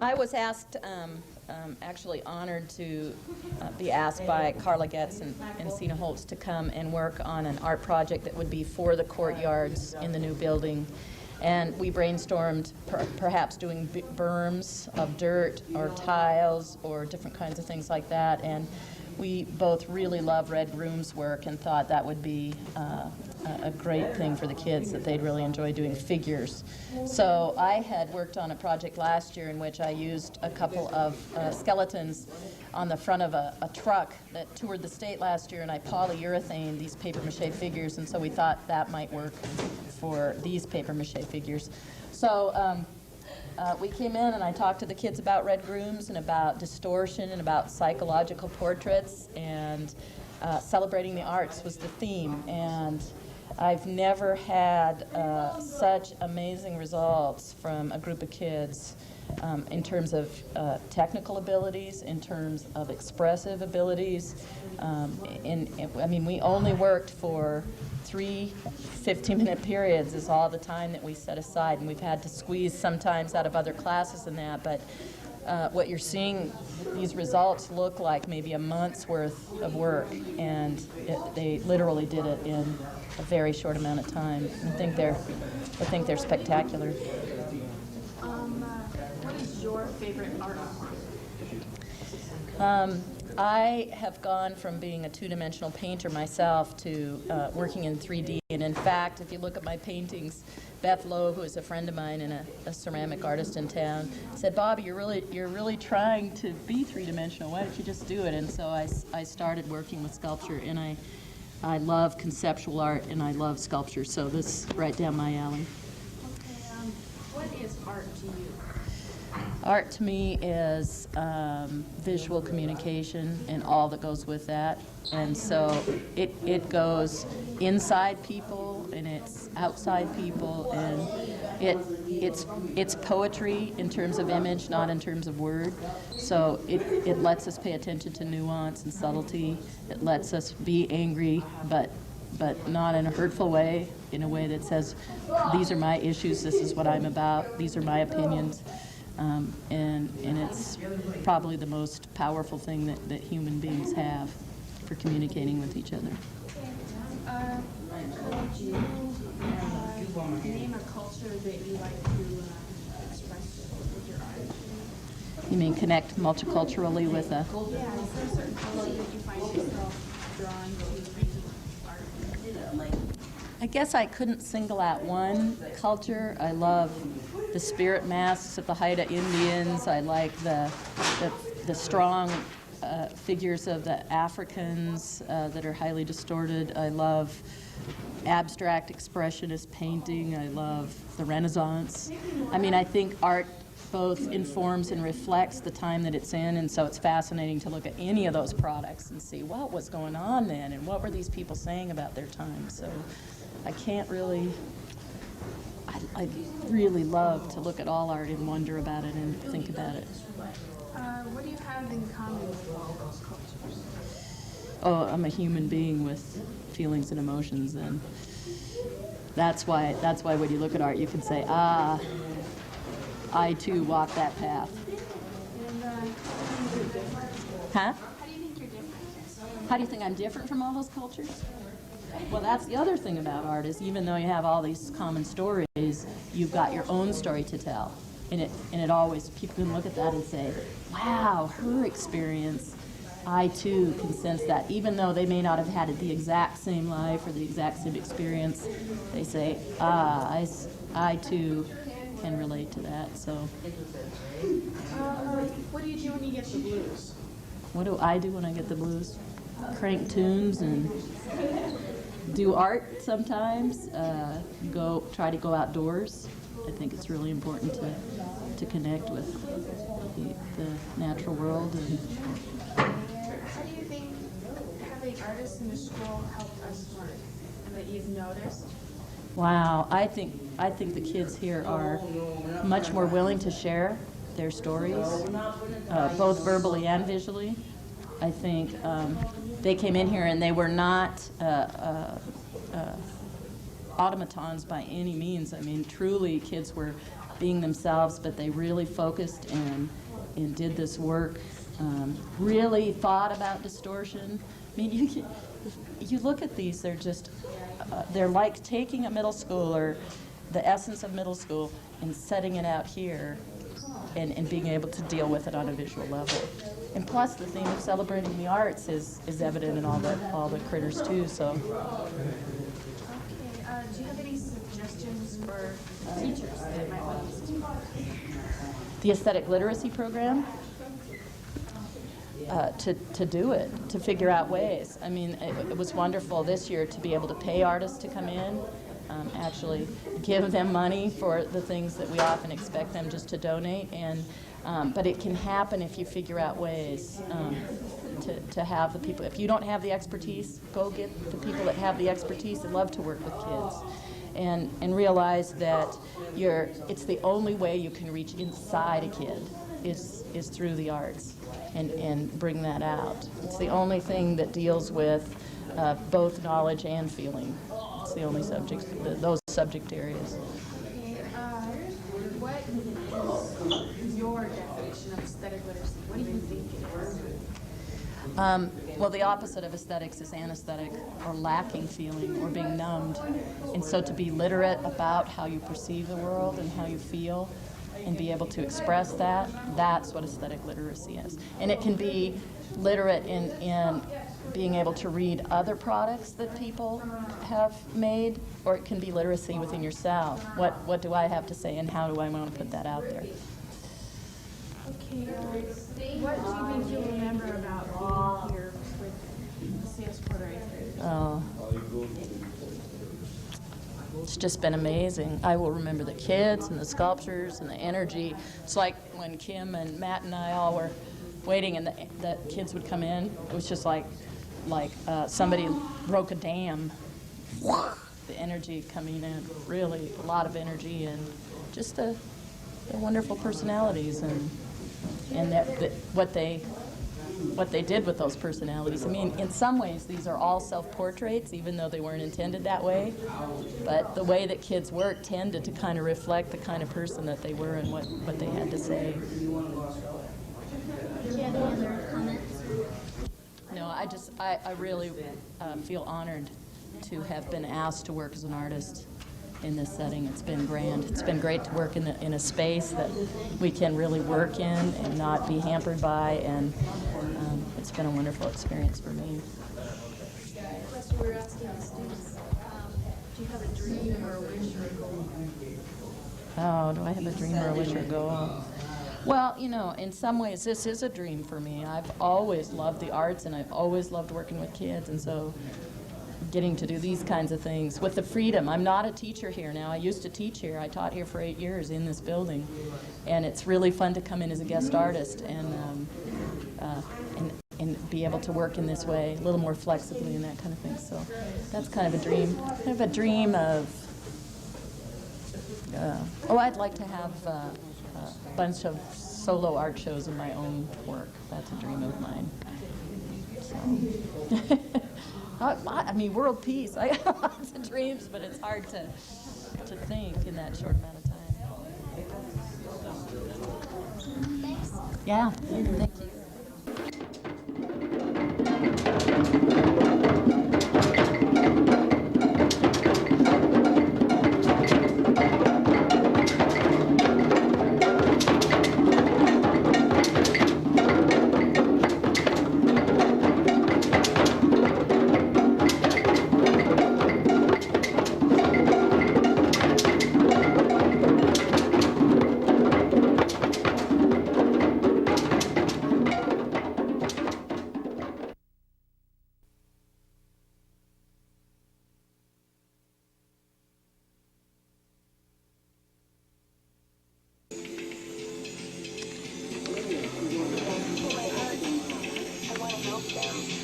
I was asked, actually honored to be asked by Carla Getz and Sina Holtz to come and work on an art project that would be for the courtyards in the new building. And we brainstormed perhaps doing berms of dirt or tiles or different kinds of things like that. And we both really love Red Room's work and thought that would be a great thing for the kids, that they'd really enjoy doing figures. So I had worked on a project last year in which I used a couple of skeletons on the front of a truck that toured the state last year, and I polyurethane these papier-mâché figures, and so we thought that might work for these papier-mâché figures. So we came in and I talked to the kids about red grooms and about distortion and about psychological portraits, and celebrating the arts was the theme. And I've never had such amazing results from a group of kids in terms of technical abilities, in terms of expressive abilities. I mean, we only worked for 3 15-minute periods is all the time that we set aside, and we've had to squeeze sometimes out of other classes and that, but what you're seeing, these results look like maybe a month's worth of work, and they literally did it in a very short amount of time. I think they're spectacular. What is your favorite art form? I have gone from being a two-dimensional painter myself to working in 3D, and in fact, if you look at my paintings, Beth Lowe, who is a friend of mine and a ceramic artist in town, said, "Bobbi, you're really trying to be three-dimensional. Why don't you just do it?" And so I started working with sculpture, and I love conceptual art and I love sculpture, so this is right down my alley. Okay, what is art to you? Art to me is visual communication and all that goes with that. And so it goes inside people and it's outside people, and it's poetry in terms of image, not in terms of word. So it lets us pay attention to nuance and subtlety. It lets us be angry, but not in a hurtful way, in a way that says, these are my issues, this is what I'm about, these are my opinions. And it's probably the most powerful thing that human beings have for communicating with each other. Could you name a culture that you like to express with your art? You mean connect multiculturally with a... Yeah, is there a certain culture that you find yourself drawn to making art? I guess I couldn't single out one culture. I love the spirit masks of the Haida Indians. I like the strong figures of the Africans that are highly distorted. I love abstract expressionist painting. I love the Renaissance. I mean, I think art both informs and reflects the time that it's in, and so it's fascinating to look at any of those products and see what was going on then and what were these people saying about their time. So I can't really... I really love to look at all art and wonder about it and think about it. What do you have in common with all those cultures? Oh, I'm a human being with feelings and emotions, and that's why when you look at art, you can say, I too walk that path. And how do you think you're different? Huh? How do you think you're different? How do you think I'm different from all those cultures? Well, that's the other thing about art, is even though you have all these common stories, you've got your own story to tell. And it always, people can look at that and say, wow, her experience, I too can sense that. Even though they may not have had the exact same life or the exact same experience, they say, I too can relate to that. So, what do you do when you get the blues? what do I do when I get the blues? Crank tunes and do art sometimes. Try to go outdoors. I think it's really important to connect with the natural world. And how do you think having artists in the school helped us learn, and that you've noticed? wow, I think the kids here are much more willing to share their stories, both verbally and visually. I think they came in here and they were not automatons by any means. I mean, truly, kids were being themselves, but they really focused and did this work, really thought about distortion. I mean, you look at these, they're just, they're like taking a middle schooler, the essence of middle school, and setting it out here and being able to deal with it on a visual level. And plus, the theme of celebrating the arts is evident in all the critters too. So. Okay. Do you have any suggestions for teachers that might want to use this? The aesthetic literacy program. To do it, to figure out ways. I mean, it was wonderful this year to be able to pay artists to come in, actually give them money for the things that we often expect them just to donate. And but it can happen if you figure out ways to have the people. If you don't have the expertise, go get the people that have the expertise and love to work with kids. And realize that it's the only way you can reach inside a kid is through the arts and bring that out. It's the only thing that deals with both knowledge and feeling. It's the only subject, those subject areas. Okay, what is your definition of aesthetic literacy? What do you think it is? Well, the opposite of aesthetics is anesthetic, or lacking feeling, or being numbed. And so to be literate about how you perceive the world and how you feel, and be able to express that, that's what aesthetic literacy is. And it can be literate in being able to read other products that people have made, or it can be literacy within yourself. What do I have to say, and how do I want to put that out there? Okay, what do you think you'll remember about being here with the sales quarter 8th graders? Oh. It's just been amazing. I will remember the kids and the sculptures and the energy. It's like when Kim and Matt and I all were waiting and the kids would come in. It was just like somebody broke a dam. The energy coming in, really a lot of energy, and just the wonderful personalities and that what they did with those personalities. I mean, in some ways, these are all self-portraits, even though they weren't intended that way. But the way that kids work tended to kind of reflect the kind of person that they were and what they had to say. Do you have any other comments? No, I really feel honored to have been asked to work as an artist in this setting. It's been grand. It's been great to work in a space that we can really work in and not be hampered by, and it's been a wonderful experience for me. Question we're asking the students, do you have a dream or a wish or a goal? Oh, do I have a dream or a wish or a goal? Well, you know, in some ways this is a dream for me. I've always loved the arts, and I've always loved working with kids, and so getting to do these kinds of things with the freedom. I'm not a teacher here now. I used to teach here. I taught here for 8 years in this building, and it's really fun to come in as a guest artist and be able to work in this way, a little more flexibly and that kind of thing. So that's kind of a dream. I have a dream of, I'd like to have a bunch of solo art shows in my own work. That's a dream of mine. So. I mean, world peace. I have lots of dreams, but it's hard to think in that short amount of time. Thanks. Yeah, thank you.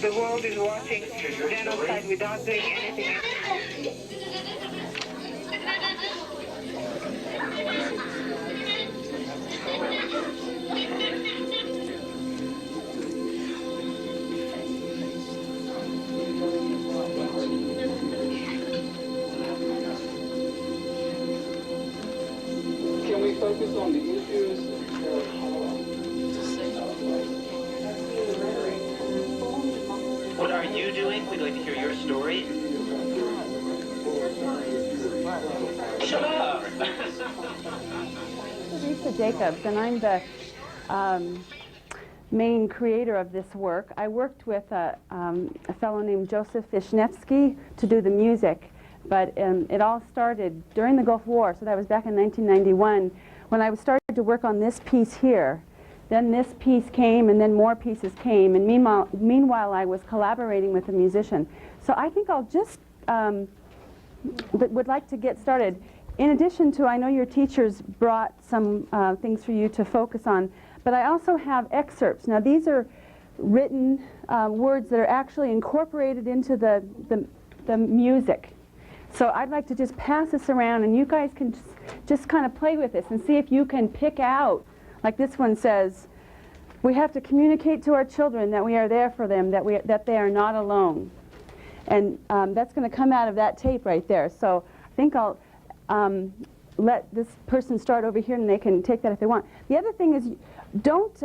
The world is watching genocide without doing anything. Can we focus? focus on the issues What are you doing? We'd like to hear your story. Shut up! Teresa Jacobs, and I'm the main creator of this work. I worked with a fellow named Joseph Vishnevsky to do the music, but it all started during the Gulf War, so that was back in 1991, when I started to work on this piece here. Then this piece came, and then more pieces came, and meanwhile I was collaborating with a musician. So I think I'll just would like to get started. In addition to, I know your teachers brought some things for you to focus on, but I also have excerpts. Now these are written words that are actually incorporated into the music. So I'd like to just pass this around, and you guys can just kind of play with this and see if you can pick out, like this one says, we have to communicate to our children that we are there for them, that they are not alone. And that's going to come out of that tape right there. So I think I'll let this person start over here, and they can take that if they want. The other thing is, don't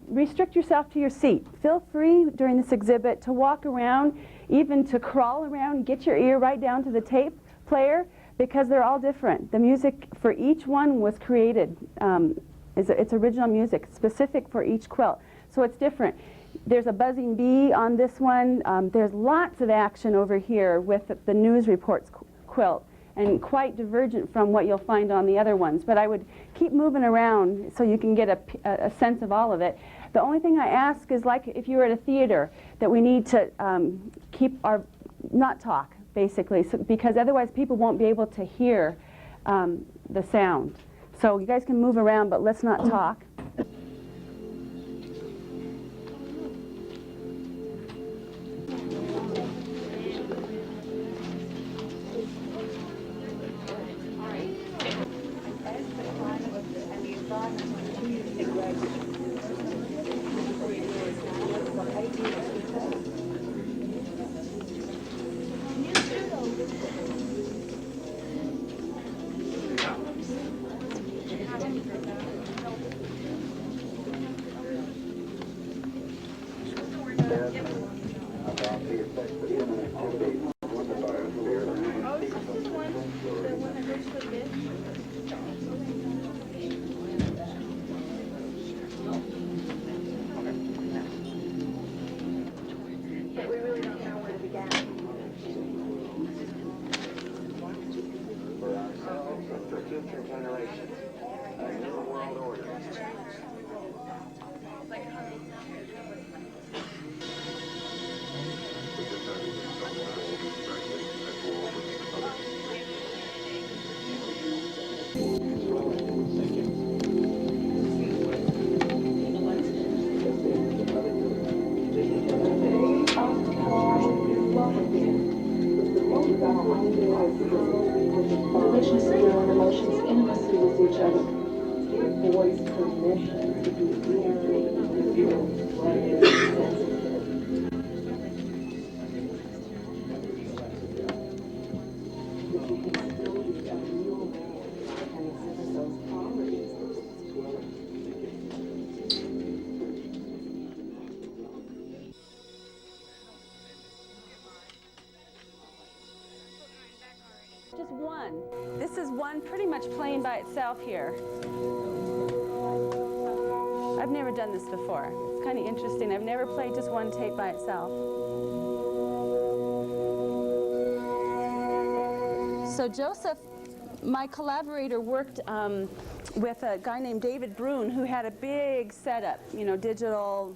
restrict yourself to your seat. Feel free during this exhibit to walk around, even to crawl around, get your ear right down to the tape player, because they're all different. The music for each one was created. It's original music, specific for each quilt. So it's different. There's a buzzing bee on this one. There's lots of action over here with the news reports quilt, and quite divergent from what you'll find on the other ones. But I would keep moving around so you can get a sense of all of it. The only thing I ask is, like if you were at a theater, that we need to not talk, basically, because otherwise people won't be able to hear the sound. So you guys can move around, but let's not talk. Just one. This is one pretty much playing by itself here. I've never done this before. It's kind of interesting. I've never played just one tape by itself. So Joseph, my collaborator, worked with a guy named David Brune, who had a big setup, you know, digital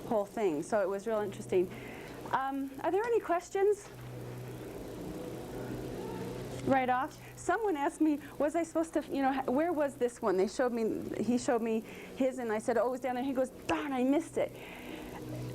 whole thing. So it was real interesting. Are there any questions? Right off. Someone asked me, was I supposed to, you know, where was this one? He showed me his, and I said, oh, it was down there. He goes, darn, I missed it.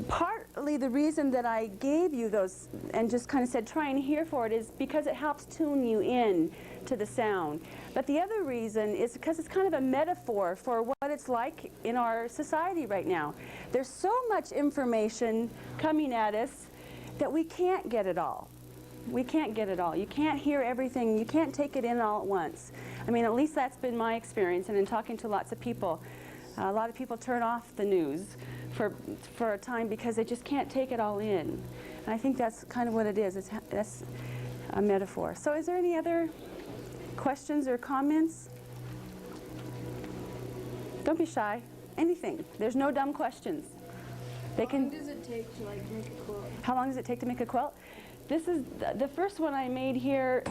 Partly the reason that I gave you those and just kind of said try and hear for it is because it helps tune you in to the sound. But the other reason is because it's kind of a metaphor for what it's like in our society right now. There's so much information coming at us that we can't get it all. We can't get it all. You can't hear everything. You can't take it in all at once. I mean, at least that's been my experience, and in talking to lots of people, a lot of people turn off the news for a time because they just can't take it all in. And I think that's kind of what it is. That's a metaphor. So is there any other questions or comments? Don't be shy. Anything. There's no dumb questions. How long does it take to like make a quilt? How long does it take to make a quilt? This is the first one I made here.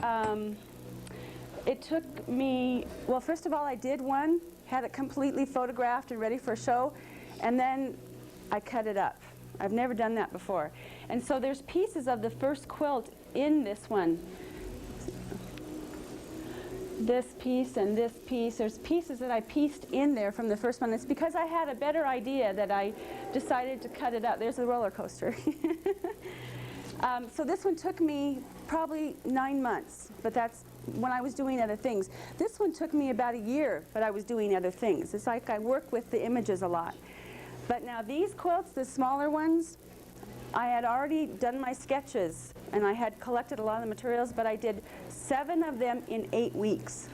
It took me, well, first of all, I did one, had it completely photographed and ready for a show, and then I cut it up. I've never done that before. And so there's pieces of the first quilt in this one. This piece and this piece. There's pieces that I pieced in there from the first one. It's because I had a better idea that I decided to cut it up. There's a roller coaster. So this one took me probably 9 months, but that's when I was doing other things. This one took me about a year, but I was doing other things. It's like I work with the images a lot. But now these quilts, the smaller ones, I had already done my sketches, and I had collected a lot of the materials, but I did 7 of them in 8 weeks.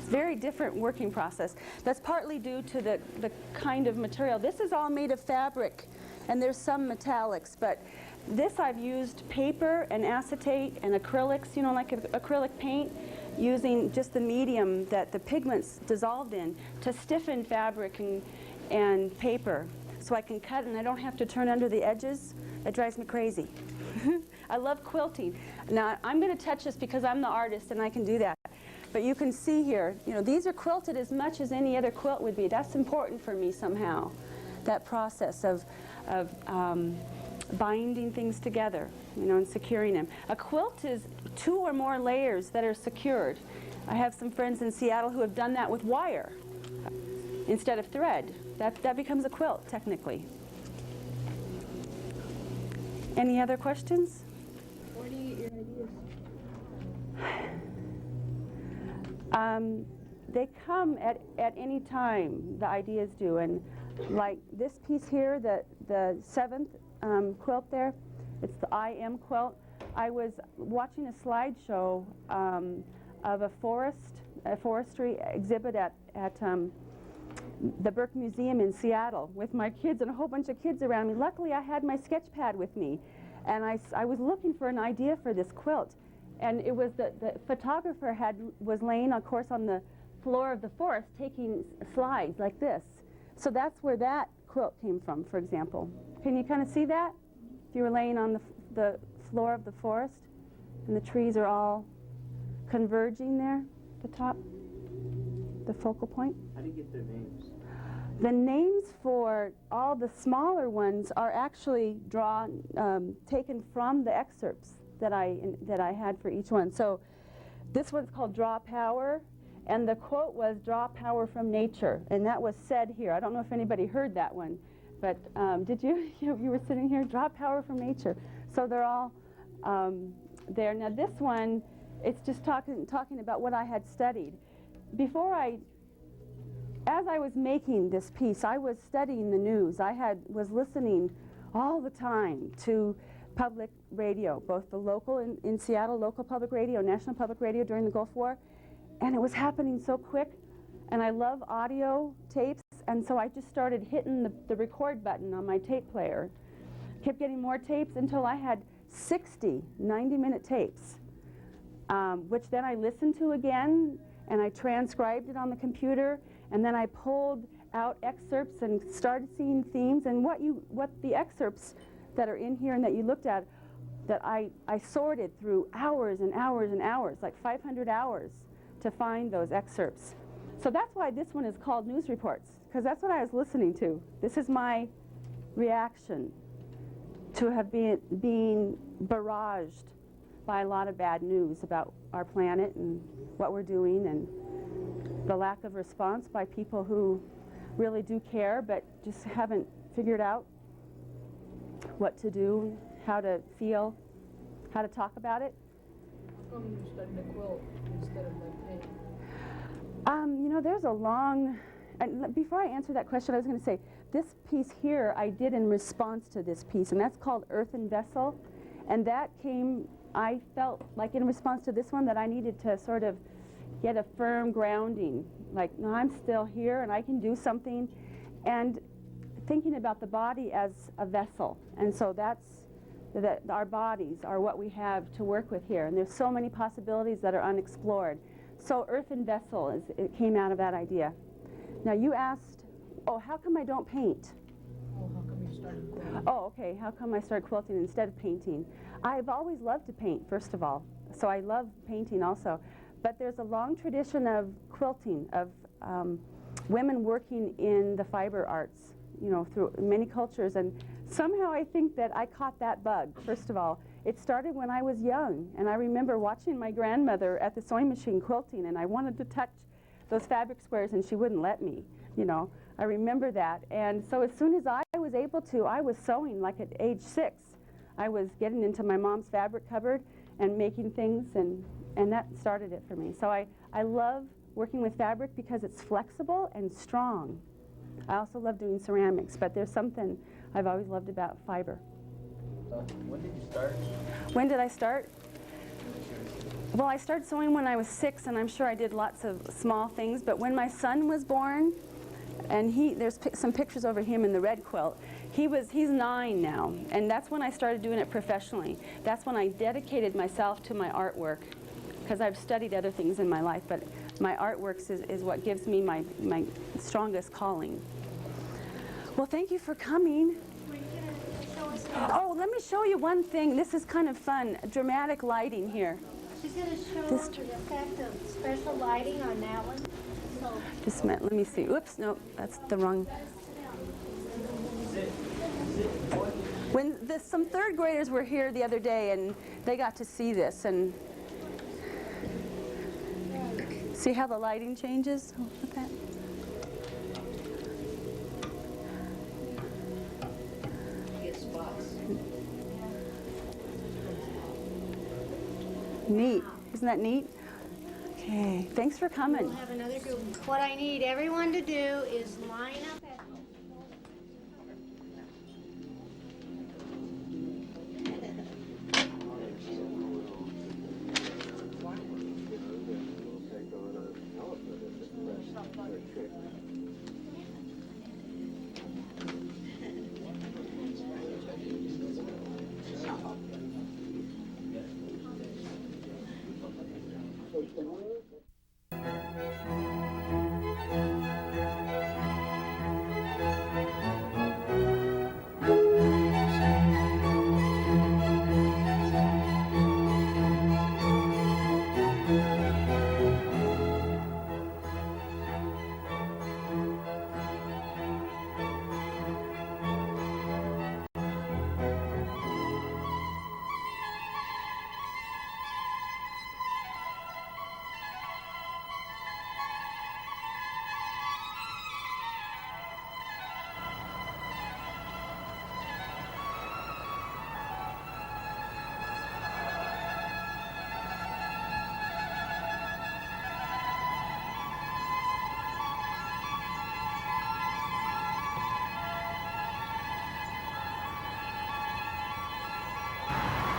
Very different working process. That's partly due to the kind of material. This is all made of fabric, and there's some metallics, but this I've used paper and acetate and acrylics, you know, like acrylic paint, using just the medium that the pigments dissolved in to stiffen fabric and paper. So I can cut and I don't have to turn under the edges. It drives me crazy. I love quilting. Now I'm going to touch this because I'm the artist and I can do that. But you can see here, you know, these are quilted as much as any other quilt would be. That's important for me somehow, that process of binding things together, you know, and securing them. A quilt is 2 or more layers that are secured. I have some friends in Seattle who have done that with wire instead of thread. That becomes a quilt, technically. Any other questions? Where do you get your ideas? They come at any time, the ideas do. And like this piece here, the 7th quilt there, it's the I Am quilt. I was watching a slideshow of a forestry exhibit at the Burke Museum in Seattle with my kids and a whole bunch of kids around me. Luckily, I had my sketch pad with me, and I was looking for an idea for this quilt. And it was the photographer was laying, of course, on the floor of the forest taking slides like this. So that's where that quilt came from, for example. Can you kind of see that? If you were laying on the floor of the forest and the trees are all converging there, the top, the focal point. How do you get their names? The names for all the smaller ones are actually taken from the excerpts that I had for each one. So this one's called Draw Power, and the quote was Draw Power from Nature, and that was said here. I don't know if anybody heard that one, but did you? You were sitting here, Draw Power from Nature. So they're all there. Now this one, it's just talking about what I had studied. As I was making this piece, I was studying the news. I was listening all the time to public radio, both the local in Seattle, local public radio, national public radio during the Gulf War, and it was happening so quick. And I love audio tapes, and so I just started hitting the record button on my tape player. Kept getting more tapes until I had 60 90-minute tapes, which then I listened to again, and I transcribed it on the computer, and then I pulled out excerpts and started seeing themes. And what the excerpts that are in here and that you looked at, that I sorted through hours and hours and hours, like 500 hours to find those excerpts. So that's why this one is called News Reports, because that's what I was listening to. This is my reaction to have being barraged by a lot of bad news about our planet and what we're doing, and the lack of response by people who really do care but just haven't figured out what to do, how to feel, how to talk about it. How come you studied the quilt instead of the paint? You know, there's a long, and before I answer that question, I was going to say, this piece here I did in response to this piece, and that's called Earthen Vessel, and that came I felt like in response to this one that I needed to sort of get a firm grounding, like, no, I'm still here and I can do something, and thinking about the body as a vessel. And so that's that our bodies are what we have to work with here, and there's so many possibilities that are unexplored. So earthen vessel it came out of that idea. Now you asked, oh, how come I don't paint? Oh, how come you started quilting? Oh, okay, how come I started quilting instead of painting? I've always loved to paint, first of all, so I love painting also. But there's a long tradition of quilting, of women working in the fiber arts, you know, through many cultures, and somehow I think that I caught that bug, first of all. It started when I was young, and I remember watching my grandmother at the sewing machine quilting, and I wanted to touch those fabric squares, and she wouldn't let me, you know. I remember that, and so as soon as I was able to, I was sewing, like at age 6. I was getting into my mom's fabric cupboard and making things, and that started it for me. So I love working with fabric because it's flexible and strong. I also love doing ceramics, but there's something I've always loved about fiber. When did you start? When did I start? Well, I started sewing when I was 6, and I'm sure I did lots of small things, but when my son was born, and there's some pictures over him in the red quilt, he's 9 now, and that's when I started doing it professionally. That's when I dedicated myself to my artwork, because I've studied other things in my life, but my artworks is what gives me my strongest calling. Well, thank you for coming. Oh, let me show you one thing. This is kind of fun, dramatic lighting here. She's going to show us the effect of special lighting on that one. So Just a minute, let me see. Oops, no, that's the wrong. When some 3rd graders were here the other day, and they got to see this, and see how the lighting changes? Oh, look at that. Neat. Isn't that neat? Okay. Thanks for coming. we'll have another group. What I need everyone to do is line up at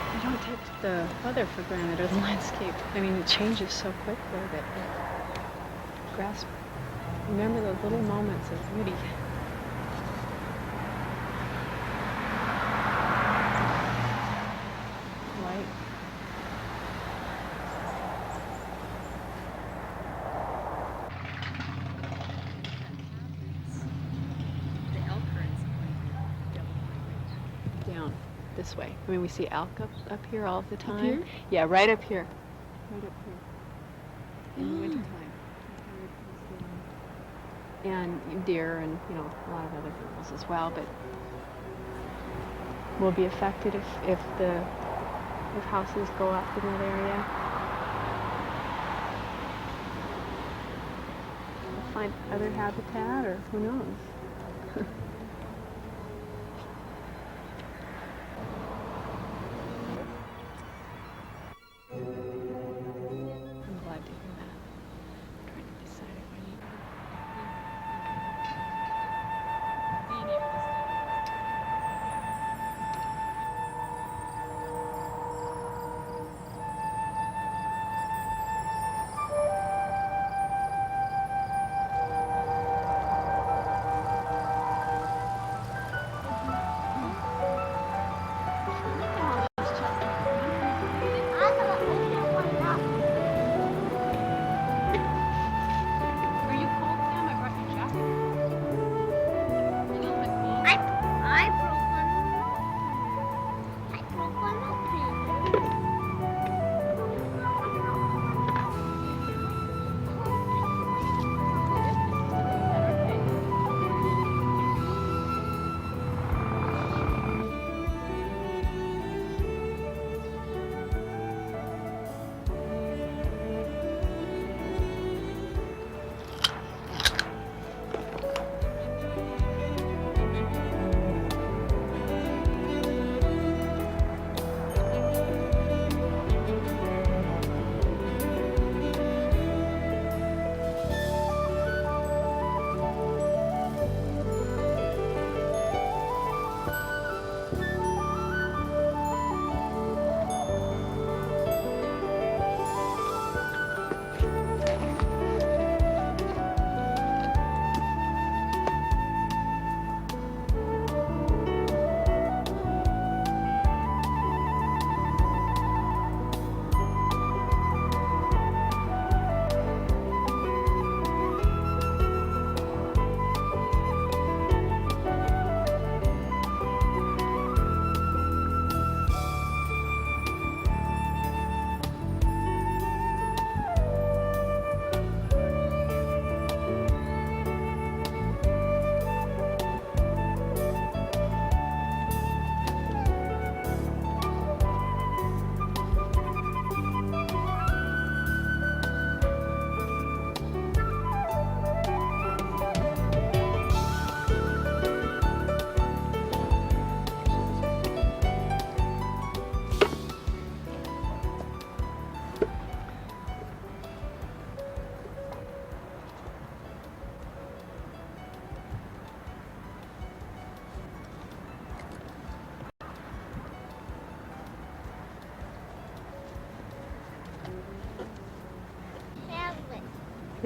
I don't take the weather for granted or the landscape. I mean, it changes so quickly that you grasp, remember those little moments of beauty. Light. The elk herds down this way. I mean, we see elk up here all the time. here? Yeah, right up here. Right up here. In the wintertime. And deer and, you know, a lot of other animals as well, but will be affected if houses go up in that area. We'll find other habitat, or who knows. I'm glad to hear that. I'm trying to decide if I need being able to study.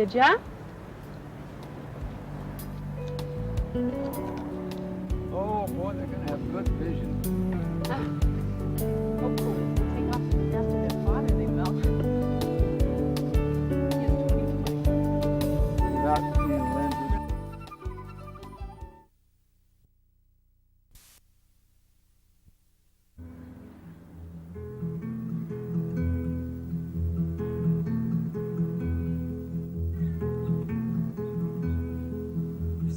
Did ya? Oh boy, they're gonna have good vision. Hopefully, if they take off to the death of their father, they will. Without seeing lenses.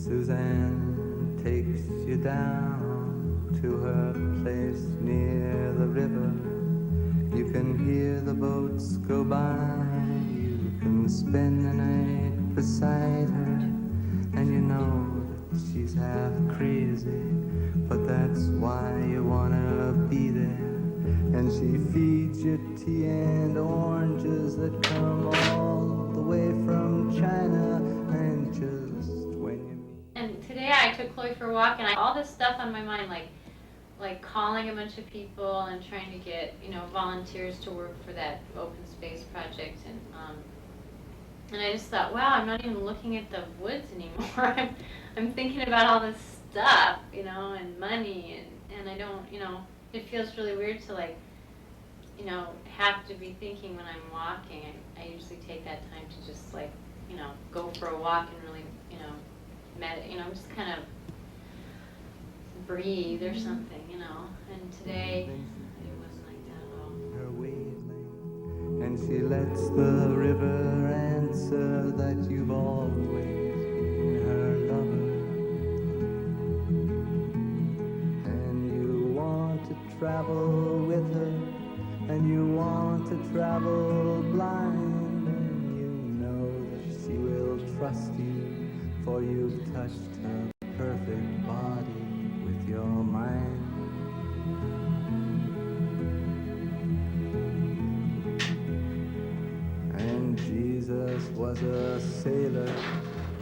Suzanne takes you down to her place near the river. You can hear the boats go by. You can spend the night beside her. And you know that she's half crazy, but that's why you wanna be there. And she feeds you tea and oranges that come all the way from China. And just when you meet. And today I took Chloe for a walk, and all this stuff on my mind, like calling a bunch of people and trying to get, volunteers to work for that open space project, and I just thought, wow, I'm not even looking at the woods anymore. I'm thinking about all this stuff, and money, and I don't, it feels really weird to have to be thinking when I'm walking. I usually take that time to just go for a walk and really, meditate, just kind of breathe or something, and today it wasn't like that at all. Her wavelength, and she lets the river answer that you've always been her lover. And you want to travel with her, and you want to travel blind, and you know that she will trust you, for you've touched her perfect body with your mind. And Jesus was a sailor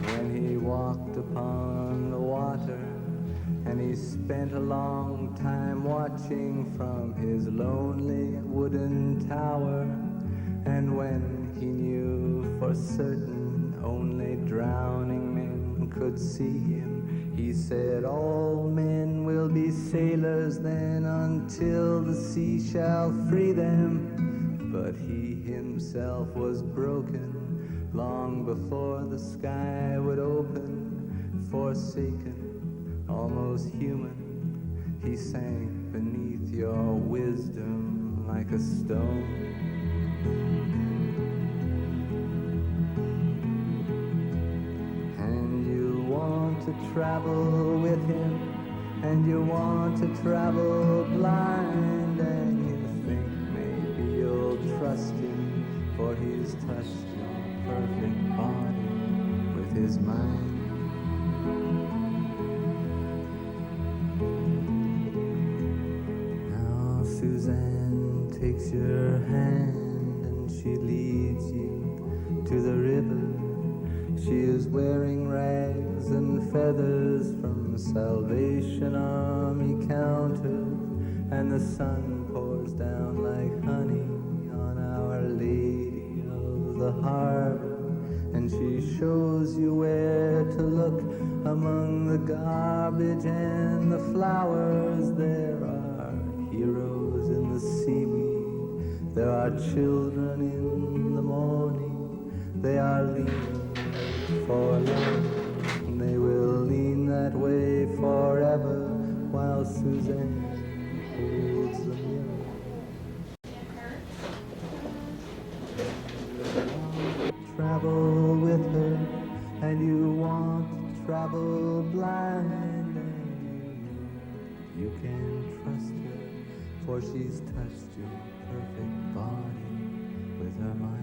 when he walked upon the water, and he spent a long time watching from his lonely wooden tower. And when he knew for certain only drowning men could see him, he said, all men will be sailors then until the sea shall free them. But he himself was broken long before the sky would open. Forsaken, almost human, he sank beneath your wisdom like a stone. And you want to travel with him, and you want to travel blind, and you think maybe you'll trust him, for he's touched your perfect body with his mind. Now Suzanne takes your hand and she leads you to the river. She is wearing rags and feathers from Salvation Army counters, and the sun pours down like honey on Our Lady of the Harbor. And she shows you where to look among the garbage and the flowers. There are heroes in the seaweed, there are children in the morning. They are leaning for love, and they will lean that way forever while Suzanne holds the mirror. Travel with her, and you want to travel blind, and you can trust her, for she's touched your perfect body with her mind.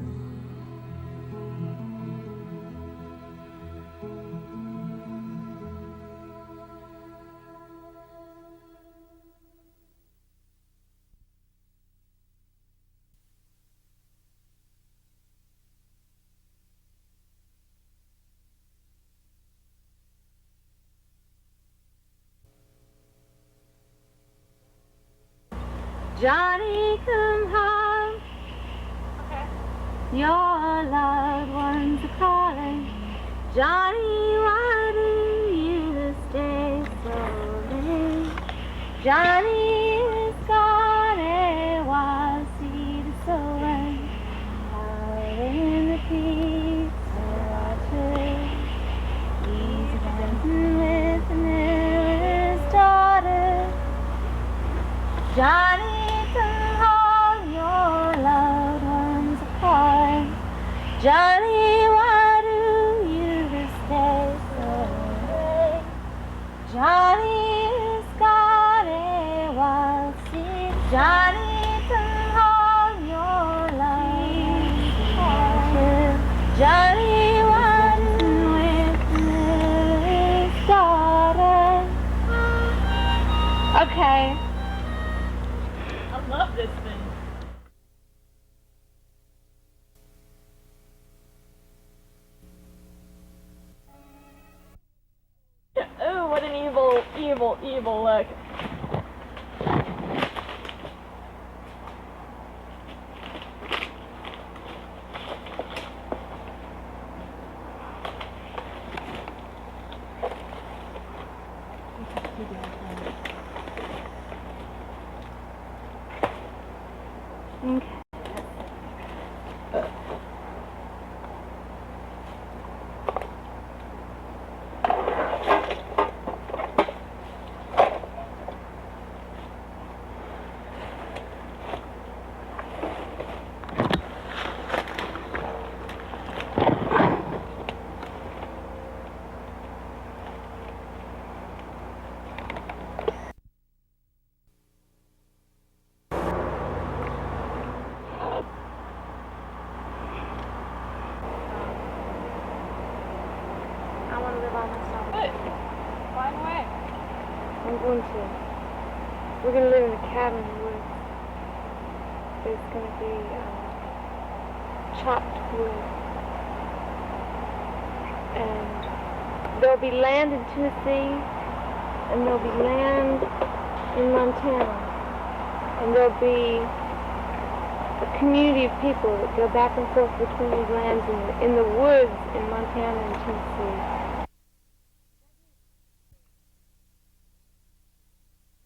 Johnny, come home. Your loved ones are calling. Johnny, why do you stay so late? Johnny is gone a while, seed is sowing out in the peaks of water. He's dancing with the miller's daughter. Johnny, come home, your loved ones are calling. Johnny, why do you stay so late? Johnny is gone a while, see. Johnny, come home, your loved ones are calling. Johnny, why do you with his daughter? Okay. I love this thing. Oh, what an evil, evil, evil look. Okay. I want to live on myself. Good. Fine way. I'm going to. We're going to live in a cabin in the woods. It's going to be chopped wood. And there'll be land in Tennessee, and there'll be land in Montana. And there'll be a community of people that go back and forth between these lands in the woods in Montana and Tennessee.